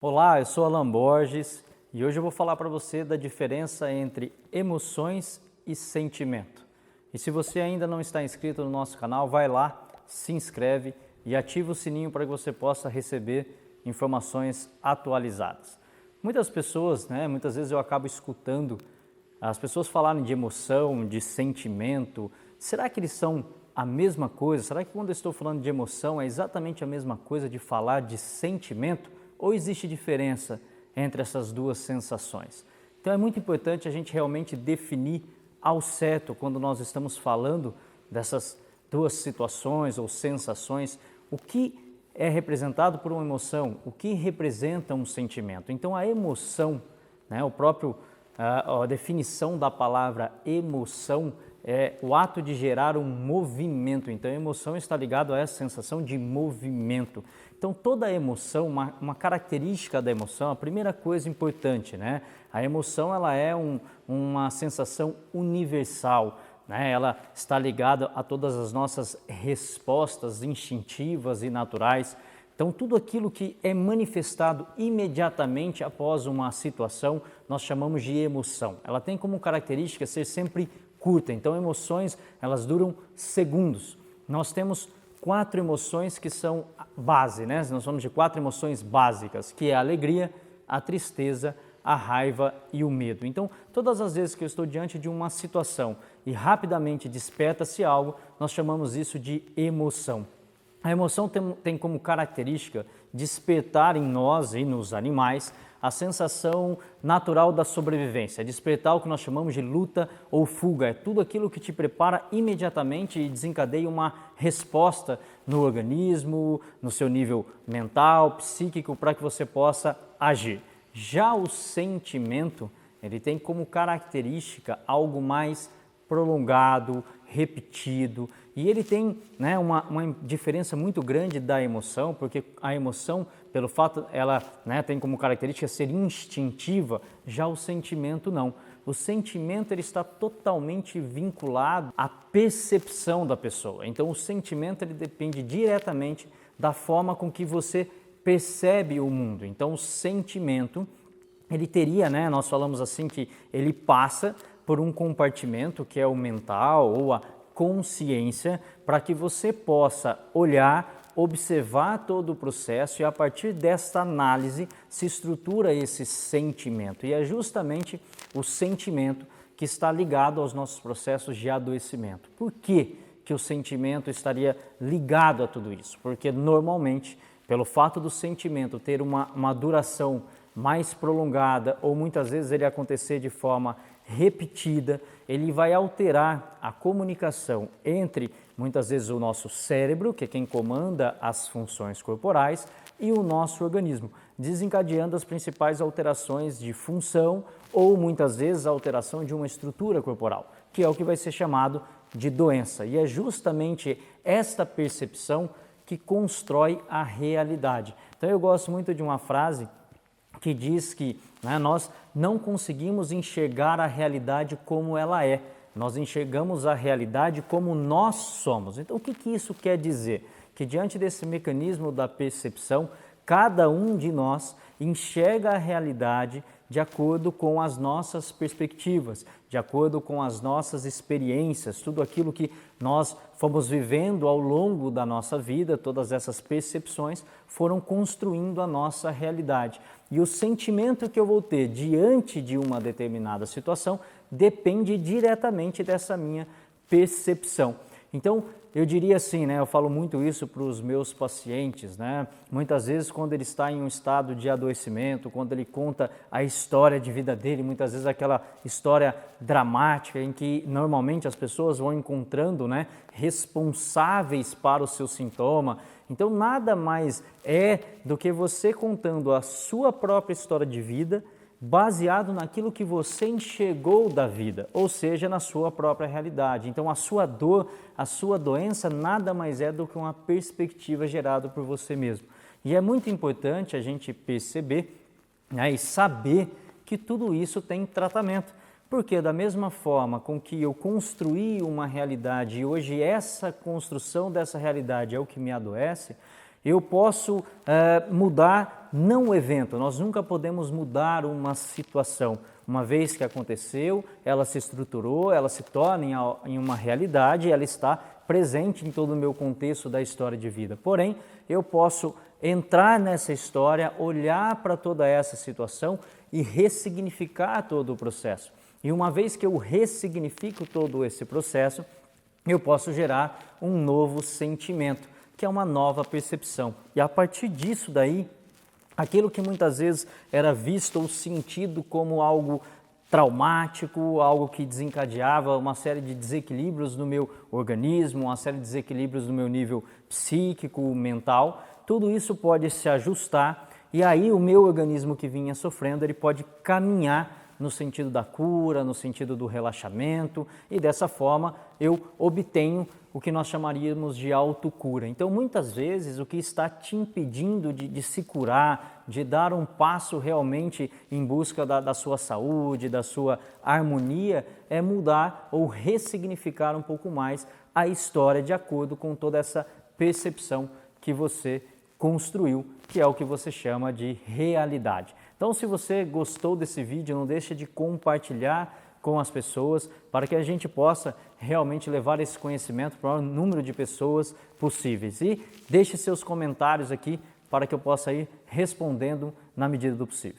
Olá, eu sou Alan Borges e hoje eu vou falar para você da diferença entre emoções e sentimento. E se você ainda não está inscrito no nosso canal, vai lá, se inscreve e ativa o sininho para que você possa receber informações atualizadas. Muitas pessoas, muitas vezes eu acabo escutando as pessoas falarem de emoção, de sentimento. Será que eles são a mesma coisa? Será que quando eu estou falando de emoção é exatamente a mesma coisa de falar de sentimento? Ou existe diferença entre essas duas sensações? Então é muito importante a gente realmente definir ao certo, quando nós estamos falando dessas duas situações ou sensações, o que é representado por uma emoção, o que representa um sentimento. Então a emoção, a definição da palavra emoção é o ato de gerar um movimento. Então a emoção está ligada a essa sensação de movimento. Então toda emoção, uma característica da emoção, a primeira coisa importante, a emoção ela é uma sensação universal, ela está ligada a todas as nossas respostas instintivas e naturais. Então tudo aquilo que é manifestado imediatamente após uma situação, nós chamamos de emoção. Ela tem como característica ser sempre curta, então emoções elas duram segundos. Nós temos 4 emoções que são base, Nós falamos de 4 emoções básicas, que é a alegria, a tristeza, a raiva e o medo. Então, todas as vezes que eu estou diante de uma situação e rapidamente desperta-se algo, nós chamamos isso de emoção. A emoção tem como característica despertar em nós e nos animais a sensação natural da sobrevivência, despertar o que nós chamamos de luta ou fuga. É tudo aquilo que te prepara imediatamente e desencadeia uma resposta no organismo, no seu nível mental, psíquico, para que você possa agir. Já o sentimento, ele tem como característica algo mais prolongado, repetido, e ele tem uma diferença muito grande da emoção, porque a emoção, pelo fato ela tem como característica ser instintiva, já o sentimento não. O sentimento ele está totalmente vinculado à percepção da pessoa. Então o sentimento ele depende diretamente da forma com que você percebe o mundo. Então o sentimento ele teria, nós falamos assim que ele passa por um compartimento que é o mental ou a consciência, para que você possa olhar, observar todo o processo e a partir desta análise se estrutura esse sentimento. E é justamente o sentimento que está ligado aos nossos processos de adoecimento. Por que o sentimento estaria ligado a tudo isso? Porque normalmente, pelo fato do sentimento ter uma duração mais prolongada ou muitas vezes ele acontecer de forma repetida, ele vai alterar a comunicação entre, muitas vezes, o nosso cérebro, que é quem comanda as funções corporais, e o nosso organismo, desencadeando as principais alterações de função ou, muitas vezes, a alteração de uma estrutura corporal, que é o que vai ser chamado de doença. E é justamente esta percepção que constrói a realidade. Então, eu gosto muito de uma frase que diz que nós não conseguimos enxergar a realidade como ela é, nós enxergamos a realidade como nós somos. Então, o que isso quer dizer? Que diante desse mecanismo da percepção, cada um de nós enxerga a realidade de acordo com as nossas perspectivas, de acordo com as nossas experiências, tudo aquilo que nós fomos vivendo ao longo da nossa vida, todas essas percepções foram construindo a nossa realidade. E o sentimento que eu vou ter diante de uma determinada situação depende diretamente dessa minha percepção. Então, eu diria assim, eu falo muito isso para os meus pacientes, muitas vezes quando ele está em um estado de adoecimento, quando ele conta a história de vida dele, muitas vezes aquela história dramática em que normalmente as pessoas vão encontrando responsáveis para o seu sintoma. Então nada mais é do que você contando a sua própria história de vida, baseado naquilo que você enxergou da vida, ou seja, na sua própria realidade. Então, a sua dor, a sua doença, nada mais é do que uma perspectiva gerada por você mesmo. E é muito importante a gente perceber e saber que tudo isso tem tratamento. Porque da mesma forma com que eu construí uma realidade e hoje essa construção dessa realidade é o que me adoece, Eu posso mudar não o evento, nós nunca podemos mudar uma situação. Uma vez que aconteceu, ela se estruturou, ela se torna em uma realidade, ela está presente em todo o meu contexto da história de vida. Porém, eu posso entrar nessa história, olhar para toda essa situação e ressignificar todo o processo. E uma vez que eu ressignifico todo esse processo, eu posso gerar um novo sentimento, que é uma nova percepção. E a partir disso daí, aquilo que muitas vezes era visto ou sentido como algo traumático, algo que desencadeava uma série de desequilíbrios no meu organismo, uma série de desequilíbrios no meu nível psíquico, mental, tudo isso pode se ajustar e aí o meu organismo que vinha sofrendo, ele pode caminhar no sentido da cura, no sentido do relaxamento e dessa forma eu obtenho o que nós chamaríamos de autocura. Então, muitas vezes, o que está te impedindo de se curar, de dar um passo realmente em busca da sua saúde, da sua harmonia, é mudar ou ressignificar um pouco mais a história de acordo com toda essa percepção que você construiu, que é o que você chama de realidade. Então, se você gostou desse vídeo, não deixe de compartilhar com as pessoas, para que a gente possa realmente levar esse conhecimento para o maior número de pessoas possíveis. E deixe seus comentários aqui para que eu possa ir respondendo na medida do possível.